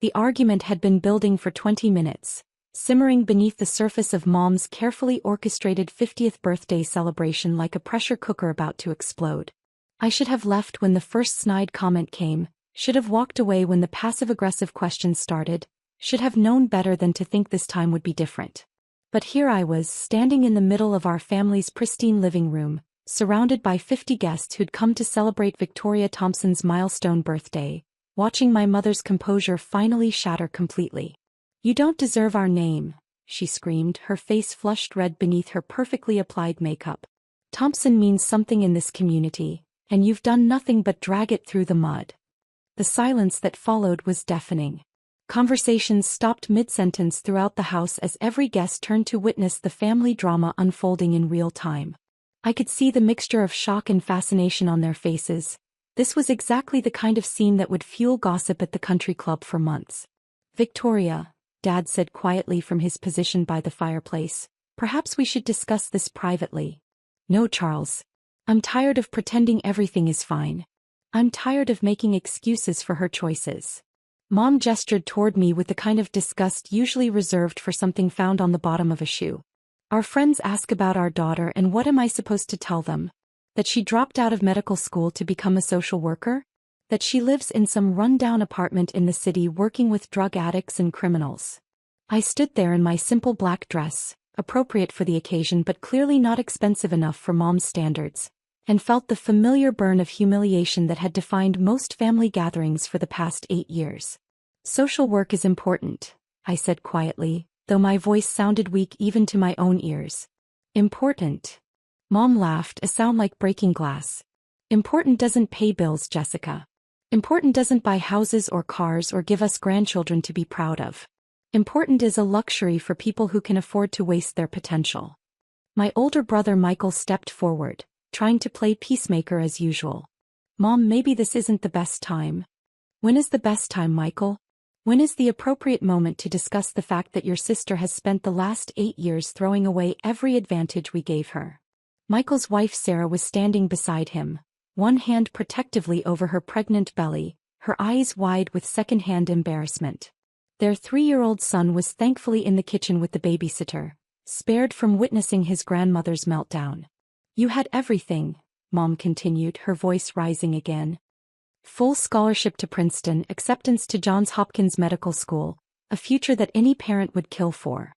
The argument had been building for 20 minutes, simmering beneath the surface of Mom's carefully orchestrated 50th birthday celebration like a pressure cooker about to explode. I should have left when the first snide comment came, should have walked away when the passive-aggressive questions started, should have known better than to think this time would be different. But here I was, standing in the middle of our family's pristine living room, surrounded by 50 guests who'd come to celebrate Victoria Thompson's milestone birthday, watching my mother's composure finally shatter completely. "You don't deserve our name," she screamed, her face flushed red beneath her perfectly applied makeup. "Thompson means something in this community, and you've done nothing but drag it through the mud." The silence that followed was deafening. Conversations stopped mid-sentence throughout the house as every guest turned to witness the family drama unfolding in real time. I could see the mixture of shock and fascination on their faces. This was exactly the kind of scene that would fuel gossip at the country club for months. "Victoria," Dad said quietly from his position by the fireplace, "perhaps we should discuss this privately." "No, Charles. I'm tired of pretending everything is fine. I'm tired of making excuses for her choices." Mom gestured toward me with the kind of disgust usually reserved for something found on the bottom of a shoe. "Our friends ask about our daughter, and what am I supposed to tell them? That she dropped out of medical school to become a social worker? That she lives in some run-down apartment in the city working with drug addicts and criminals?" I stood there in my simple black dress, appropriate for the occasion but clearly not expensive enough for Mom's standards, and felt the familiar burn of humiliation that had defined most family gatherings for the past 8 years. "Social work is important," I said quietly, though my voice sounded weak even to my own ears. "Important?" Mom laughed, a sound like breaking glass. "Important doesn't pay bills, Jessica. Important doesn't buy houses or cars or give us grandchildren to be proud of. Important is a luxury for people who can afford to waste their potential." My older brother Michael stepped forward, trying to play peacemaker as usual. "Mom, maybe this isn't the best time." "When is the best time, Michael? When is the appropriate moment to discuss the fact that your sister has spent the last 8 years throwing away every advantage we gave her?" Michael's wife Sarah was standing beside him, one hand protectively over her pregnant belly, her eyes wide with second-hand embarrassment. Their 3-year-old son was thankfully in the kitchen with the babysitter, spared from witnessing his grandmother's meltdown. "You had everything," Mom continued, her voice rising again. "Full scholarship to Princeton, acceptance to Johns Hopkins Medical School, a future that any parent would kill for.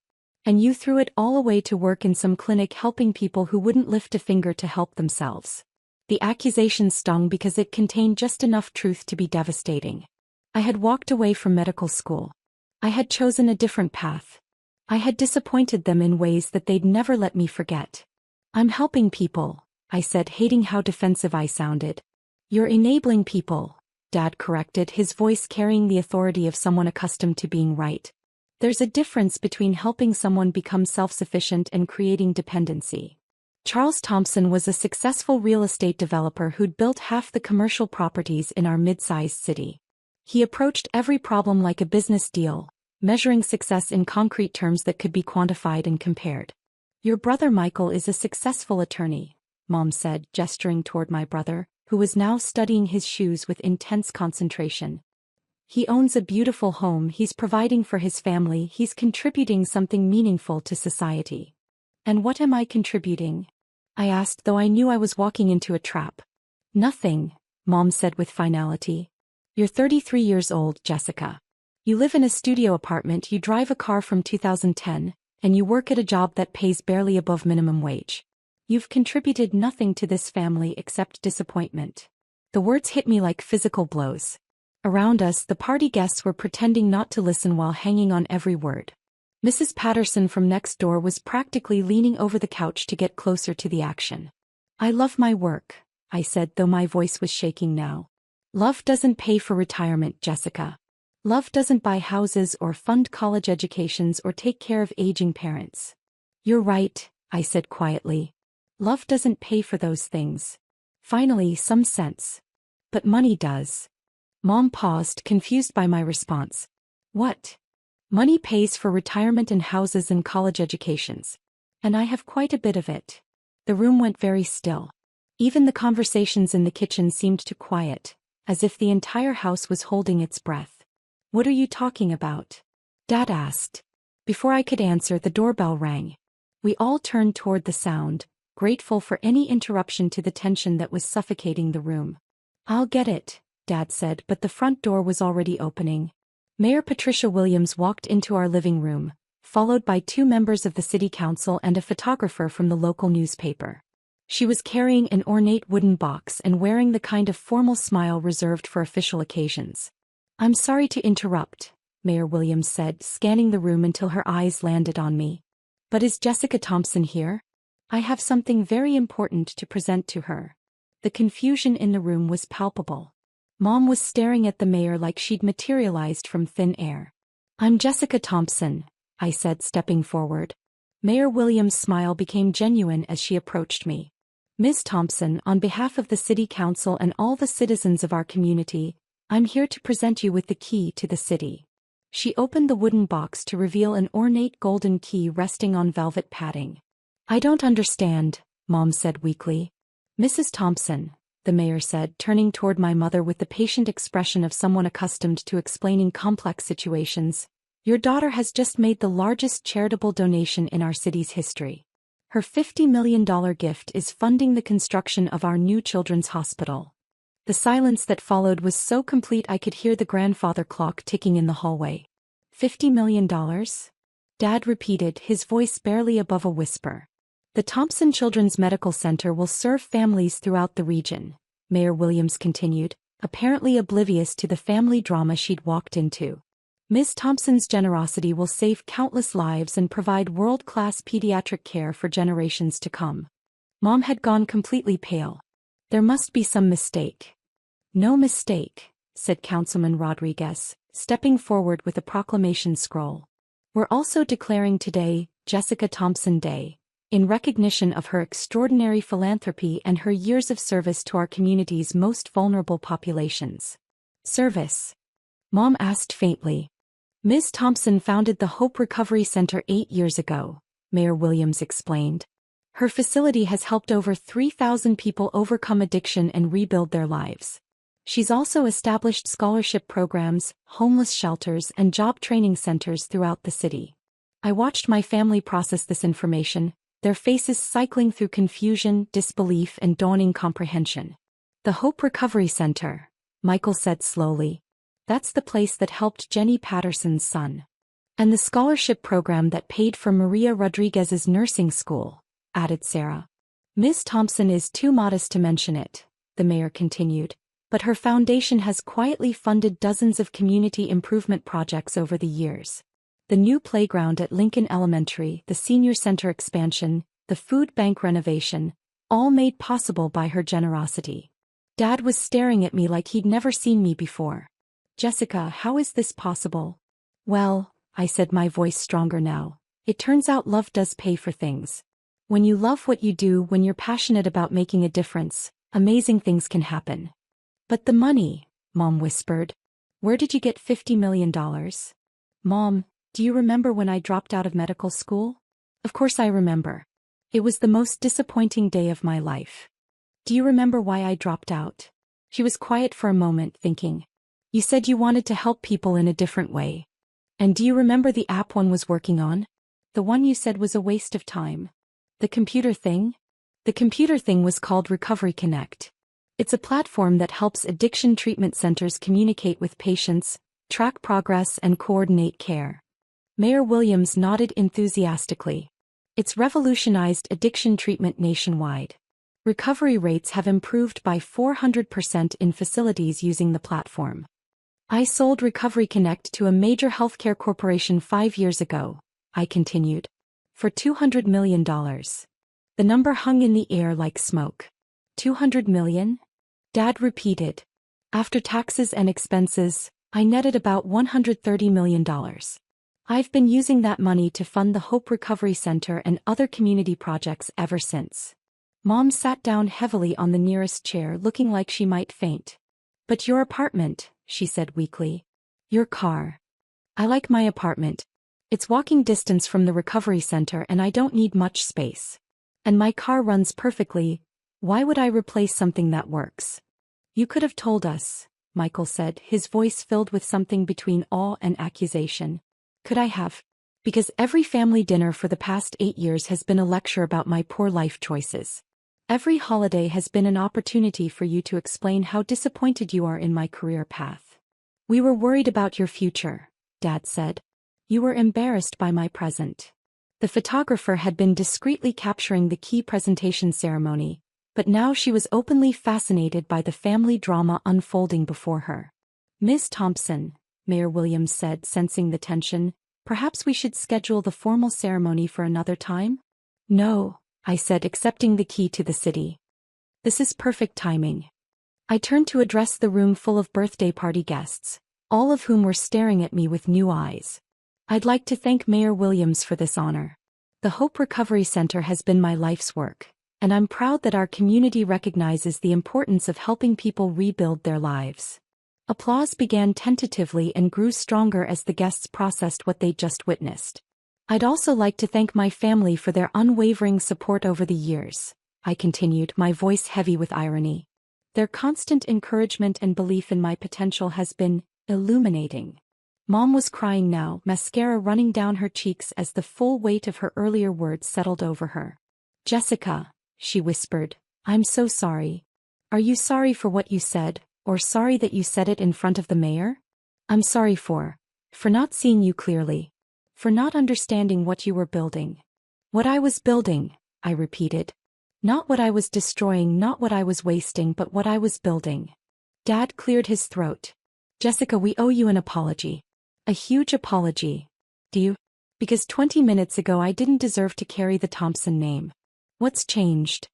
And you threw it all away to work in some clinic helping people who wouldn't lift a finger to help themselves." The accusation stung because it contained just enough truth to be devastating. I had walked away from medical school. I had chosen a different path. I had disappointed them in ways that they'd never let me forget. "I'm helping people," I said, hating how defensive I sounded. "You're enabling people," Dad corrected, his voice carrying the authority of someone accustomed to being right. "There's a difference between helping someone become self-sufficient and creating dependency." Charles Thompson was a successful real estate developer who'd built half the commercial properties in our mid-sized city. He approached every problem like a business deal, measuring success in concrete terms that could be quantified and compared. "Your brother Michael is a successful attorney," Mom said, gesturing toward my brother, who was now studying his shoes with intense concentration. "He owns a beautiful home, he's providing for his family, he's contributing something meaningful to society." "And what am I contributing?" I asked, though I knew I was walking into a trap. "Nothing," Mom said with finality. "You're 33 years old, Jessica. You live in a studio apartment, you drive a car from 2010, and you work at a job that pays barely above minimum wage. You've contributed nothing to this family except disappointment." The words hit me like physical blows. Around us, the party guests were pretending not to listen while hanging on every word. Mrs. Patterson from next door was practically leaning over the couch to get closer to the action. "I love my work," I said, though my voice was shaking now. "Love doesn't pay for retirement, Jessica. Love doesn't buy houses or fund college educations or take care of aging parents." "You're right," I said quietly. "Love doesn't pay for those things. Finally, some sense. But money does." Mom paused, confused by my response. "What?" "Money pays for retirement and houses and college educations. And I have quite a bit of it." The room went very still. Even the conversations in the kitchen seemed to quiet, as if the entire house was holding its breath. What are you talking about? Dad asked. Before I could answer, the doorbell rang. We all turned toward the sound, grateful for any interruption to the tension that was suffocating the room. I'll get it, Dad said, but the front door was already opening. Mayor Patricia Williams walked into our living room, followed by 2 members of the city council and a photographer from the local newspaper. She was carrying an ornate wooden box and wearing the kind of formal smile reserved for official occasions. I'm sorry to interrupt, Mayor Williams said, scanning the room until her eyes landed on me. But is Jessica Thompson here? I have something very important to present to her. The confusion in the room was palpable. Mom was staring at the mayor like she'd materialized from thin air. I'm Jessica Thompson, I said, stepping forward. Mayor Williams' smile became genuine as she approached me. Ms. Thompson, on behalf of the City Council and all the citizens of our community, I'm here to present you with the key to the city. She opened the wooden box to reveal an ornate golden key resting on velvet padding. I don't understand, Mom said weakly. Mrs. Thompson, the mayor said, turning toward my mother with the patient expression of someone accustomed to explaining complex situations, your daughter has just made the largest charitable donation in our city's history. Her $50 million gift is funding the construction of our new children's hospital. The silence that followed was so complete I could hear the grandfather clock ticking in the hallway. $50 million? Dad repeated, his voice barely above a whisper. The Thompson Children's Medical Center will serve families throughout the region, Mayor Williams continued, apparently oblivious to the family drama she'd walked into. Ms. Thompson's generosity will save countless lives and provide world-class pediatric care for generations to come. Mom had gone completely pale. There must be some mistake. No mistake, said Councilman Rodriguez, stepping forward with a proclamation scroll. We're also declaring today Jessica Thompson Day, in recognition of her extraordinary philanthropy and her years of service to our community's most vulnerable populations. Service? Mom asked faintly. Ms. Thompson founded the Hope Recovery Center 8 years ago, Mayor Williams explained. Her facility has helped over 3,000 people overcome addiction and rebuild their lives. She's also established scholarship programs, homeless shelters, and job training centers throughout the city. I watched my family process this information, their faces cycling through confusion, disbelief, and dawning comprehension. The Hope Recovery Center, Michael said slowly. That's the place that helped Jenny Patterson's son. And the scholarship program that paid for Maria Rodriguez's nursing school, added Sarah. Ms. Thompson is too modest to mention it, the mayor continued, but her foundation has quietly funded dozens of community improvement projects over the years. The new playground at Lincoln Elementary, the senior center expansion, the food bank renovation, all made possible by her generosity. Dad was staring at me like he'd never seen me before. Jessica, how is this possible? Well, I said, my voice stronger now, it turns out love does pay for things. When you love what you do, when you're passionate about making a difference, amazing things can happen. But the money, Mom whispered. Where did you get $50 million? Mom, do you remember when I dropped out of medical school? Of course I remember. It was the most disappointing day of my life. Do you remember why I dropped out? She was quiet for a moment, thinking. You said you wanted to help people in a different way. And do you remember the app one was working on? The one you said was a waste of time. The computer thing? The computer thing was called Recovery Connect. It's a platform that helps addiction treatment centers communicate with patients, track progress, and coordinate care. Mayor Williams nodded enthusiastically. It's revolutionized addiction treatment nationwide. Recovery rates have improved by 400% in facilities using the platform. I sold Recovery Connect to a major healthcare corporation 5 years ago, I continued. For $200 million. The number hung in the air like smoke. 200 million? Dad repeated. After taxes and expenses, I netted about $130 million. I've been using that money to fund the Hope Recovery Center and other community projects ever since. Mom sat down heavily on the nearest chair, looking like she might faint. But your apartment, she said weakly. Your car. I like my apartment. It's walking distance from the recovery center and I don't need much space. And my car runs perfectly. Why would I replace something that works? You could have told us, Michael said, his voice filled with something between awe and accusation. Could I have? Because every family dinner for the past 8 years has been a lecture about my poor life choices. Every holiday has been an opportunity for you to explain how disappointed you are in my career path. We were worried about your future, Dad said. You were embarrassed by my present. The photographer had been discreetly capturing the key presentation ceremony, but now she was openly fascinated by the family drama unfolding before her. Ms. Thompson, Mayor Williams said, sensing the tension, perhaps we should schedule the formal ceremony for another time? No, I said, accepting the key to the city. This is perfect timing. I turned to address the room full of birthday party guests, all of whom were staring at me with new eyes. I'd like to thank Mayor Williams for this honor. The Hope Recovery Center has been my life's work, and I'm proud that our community recognizes the importance of helping people rebuild their lives. Applause began tentatively and grew stronger as the guests processed what they'd just witnessed. I'd also like to thank my family for their unwavering support over the years, I continued, my voice heavy with irony. Their constant encouragement and belief in my potential has been illuminating. Mom was crying now, mascara running down her cheeks as the full weight of her earlier words settled over her. Jessica, she whispered, I'm so sorry. Are you sorry for what you said, or sorry that you said it in front of the mayor? I'm sorry for not seeing you clearly. For not understanding what you were building. What I was building, I repeated. Not what I was destroying, not what I was wasting, but what I was building. Dad cleared his throat. Jessica, we owe you an apology. A huge apology. Do you? Because 20 minutes ago I didn't deserve to carry the Thompson name. What's changed?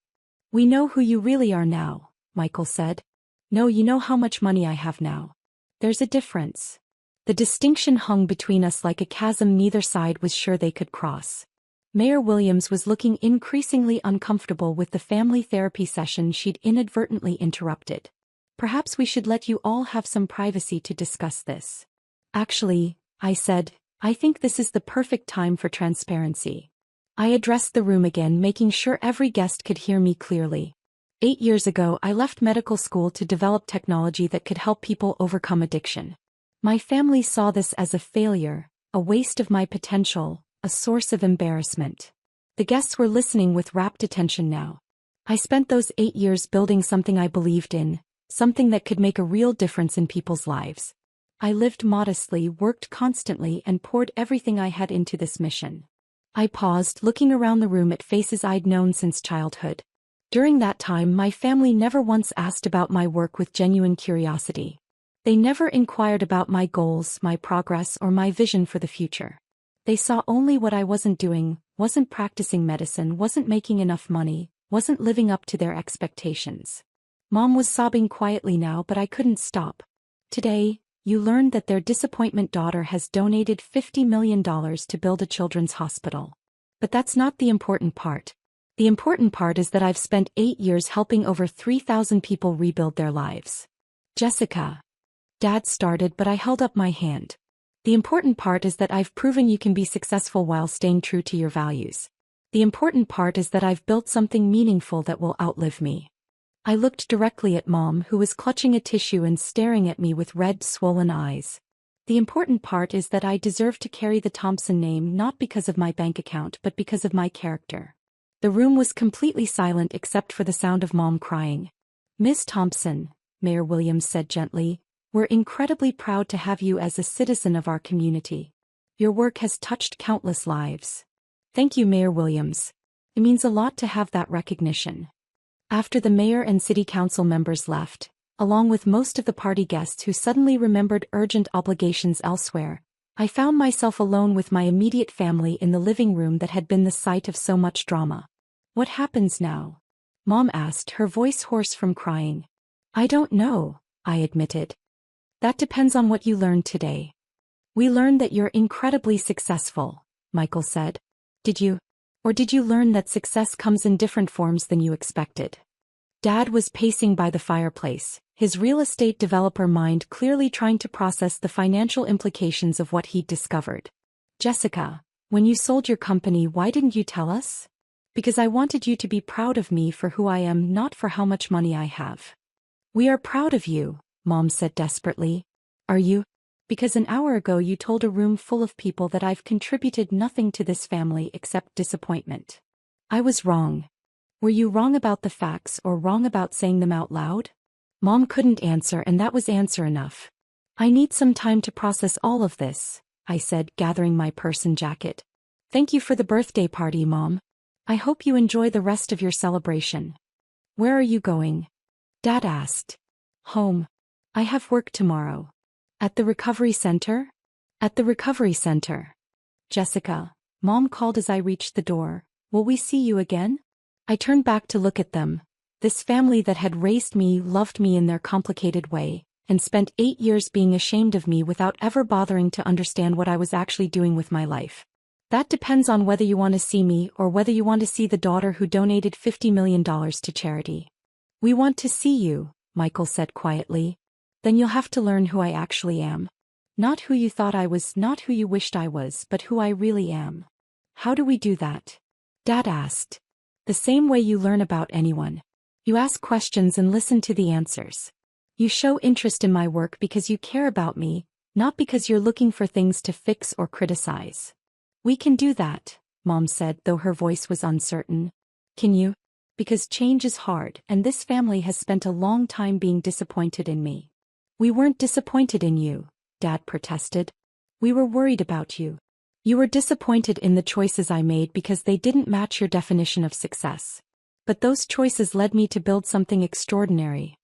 We know who you really are now, Michael said. No, you know how much money I have now. There's a difference. The distinction hung between us like a chasm neither side was sure they could cross. Mayor Williams was looking increasingly uncomfortable with the family therapy session she'd inadvertently interrupted. Perhaps we should let you all have some privacy to discuss this. Actually, I said, I think this is the perfect time for transparency. I addressed the room again, making sure every guest could hear me clearly. 8 years ago, I left medical school to develop technology that could help people overcome addiction. My family saw this as a failure, a waste of my potential, a source of embarrassment. The guests were listening with rapt attention now. I spent those 8 years building something I believed in, something that could make a real difference in people's lives. I lived modestly, worked constantly, and poured everything I had into this mission. I paused, looking around the room at faces I'd known since childhood. During that time, my family never once asked about my work with genuine curiosity. They never inquired about my goals, my progress, or my vision for the future. They saw only what I wasn't doing, wasn't practicing medicine, wasn't making enough money, wasn't living up to their expectations. Mom was sobbing quietly now, but I couldn't stop. Today, you learned that their disappointment daughter has donated $50 million to build a children's hospital. But that's not the important part. The important part is that I've spent 8 years helping over 3,000 people rebuild their lives. Jessica. Dad started, but I held up my hand. The important part is that I've proven you can be successful while staying true to your values. The important part is that I've built something meaningful that will outlive me. I looked directly at Mom, who was clutching a tissue and staring at me with red, swollen eyes. The important part is that I deserve to carry the Thompson name not because of my bank account but because of my character. The room was completely silent except for the sound of Mom crying. Ms. Thompson, Mayor Williams said gently, we're incredibly proud to have you as a citizen of our community. Your work has touched countless lives. Thank you, Mayor Williams. It means a lot to have that recognition. After the mayor and city council members left, along with most of the party guests who suddenly remembered urgent obligations elsewhere, I found myself alone with my immediate family in the living room that had been the site of so much drama. What happens now? Mom asked, her voice hoarse from crying. I don't know, I admitted. That depends on what you learned today. We learned that you're incredibly successful, Michael said. Did you? Or did you learn that success comes in different forms than you expected? Dad was pacing by the fireplace, his real estate developer mind clearly trying to process the financial implications of what he'd discovered. Jessica, when you sold your company, why didn't you tell us? Because I wanted you to be proud of me for who I am, not for how much money I have. We are proud of you, Mom said desperately. Are you? Because an hour ago you told a room full of people that I've contributed nothing to this family except disappointment. I was wrong. Were you wrong about the facts or wrong about saying them out loud? Mom couldn't answer, and that was answer enough. I need some time to process all of this, I said, gathering my purse and jacket. Thank you for the birthday party, Mom. I hope you enjoy the rest of your celebration. Where are you going? Dad asked. Home. I have work tomorrow. At the recovery center? At the recovery center. Jessica, Mom called as I reached the door. Will we see you again? I turned back to look at them. This family that had raised me loved me in their complicated way, and spent 8 years being ashamed of me without ever bothering to understand what I was actually doing with my life. That depends on whether you want to see me or whether you want to see the daughter who donated $50 million to charity. We want to see you, Michael said quietly. Then you'll have to learn who I actually am. Not who you thought I was, not who you wished I was, but who I really am. How do we do that? Dad asked. The same way you learn about anyone. You ask questions and listen to the answers. You show interest in my work because you care about me, not because you're looking for things to fix or criticize. We can do that, Mom said, though her voice was uncertain. Can you? Because change is hard, and this family has spent a long time being disappointed in me. We weren't disappointed in you, Dad protested. We were worried about you. You were disappointed in the choices I made because they didn't match your definition of success. But those choices led me to build something extraordinary.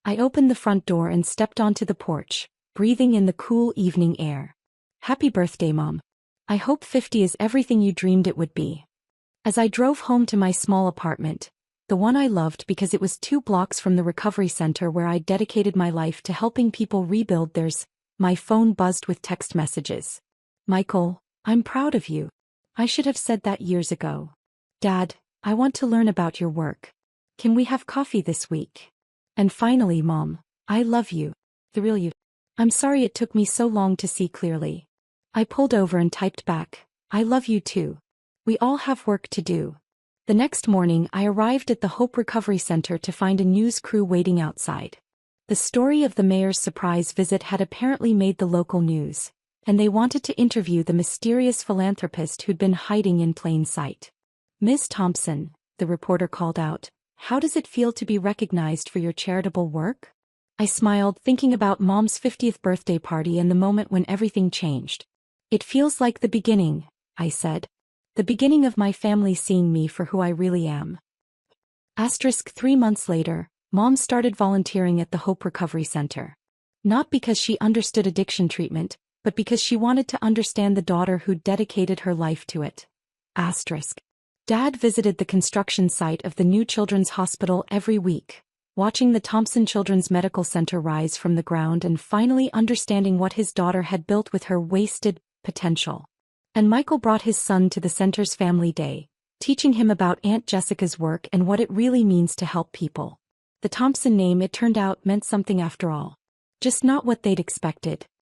I opened the front door and stepped onto the porch, breathing in the cool evening air. Happy birthday, Mom. I hope 50 is everything you dreamed it would be. As I drove home to my small apartment, the one I loved because it was 2 blocks from the recovery center where I dedicated my life to helping people rebuild theirs, my phone buzzed with text messages. Michael, I'm proud of you. I should have said that years ago. Dad, I want to learn about your work. Can we have coffee this week? And finally, Mom, I love you. The real you. I'm sorry it took me so long to see clearly. I pulled over and typed back, I love you too. We all have work to do. The next morning I arrived at the Hope Recovery Center to find a news crew waiting outside. The story of the mayor's surprise visit had apparently made the local news, and they wanted to interview the mysterious philanthropist who'd been hiding in plain sight. Ms. Thompson, the reporter called out, how does it feel to be recognized for your charitable work? I smiled, thinking about Mom's 50th birthday party and the moment when everything changed. It feels like the beginning, I said. The beginning of my family seeing me for who I really am. 3 months later, Mom started volunteering at the Hope Recovery Center. Not because she understood addiction treatment, but because she wanted to understand the daughter who'd dedicated her life to it. Dad visited the construction site of the new children's hospital every week, watching the Thompson Children's Medical Center rise from the ground and finally understanding what his daughter had built with her wasted potential. And Michael brought his son to the center's family day, teaching him about Aunt Jessica's work and what it really means to help people. The Thompson name, it turned out, meant something after all. Just not what they'd expected.